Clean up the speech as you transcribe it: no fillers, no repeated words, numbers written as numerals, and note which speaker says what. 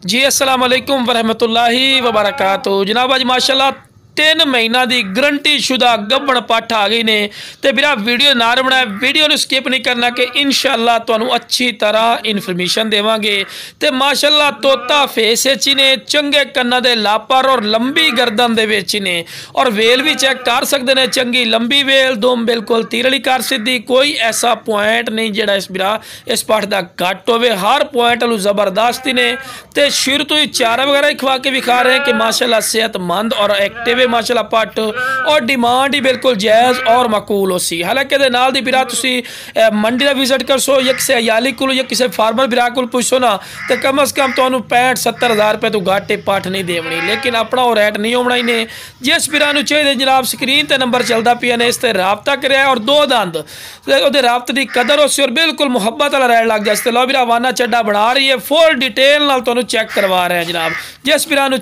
Speaker 1: जी अस्सलाम वालेकुम वरहमतुल्लाहि वबरकातुहू। जनाब अज माशाल्लाह 3 महीना की गरंटी शुदा गब्बड़ पट्ठ आ गई ने। तो मेरा वीडियो ना बनाया, वीडियो ने स्किप नहीं करना कि इंशाअल्लाह तुहानू अच्छी तरह इन्फॉर्मेशन देवांगे। तो माशाअल्लाह तोता फेस ही ने, चंगे कन्ना दे लापर और लंबी गर्दन दे विच ने, और वेल भी चेक कर सकते हैं, चंगी लंबी वेल, दुम बिल्कुल तीर वाली कर सीधी, कोई ऐसा पॉइंट नहीं जिहड़ा इस बिरा इस पट्ठ का घट होवे, हर पॉइंट वालू जबरदस्त ने। तो शुरू तो ही चारा वगैरह ही खवा के विखा रहे हैं कि माशाअल्लाह सेहतमंद और एक्टिव माशाअल्लाह पट्ठ, और डिमांड ही बिल्कुल जायज़ और मकूल हो सी। हालांकि दे नाल दी बिरा तुसी मंडी का विजिट कर सो, या किसी अयाली को या किसी फार्मर बिरा को पुछो ना, तो कम अज़ कम तुहानू 65-70 हज़ार रुपये तो घट पट्ठ नहीं देवनी। लेकिन अपना वो रेट नहीं होना ही ने। जिस बिरा नू चाहिए जनाब स्क्रीन पर नंबर चलता पिया ने, इस पर राबता करें और 2 दंद वो राबते की कदर हो सी और बिल्कुल मुहब्बत वाला रेट लग जाए। लो बिरा वाना चड्डा बना रही है, फुल डिटेल नाल तुहानू चेक करवा रहे हैं जनाब। जिस बिरा नू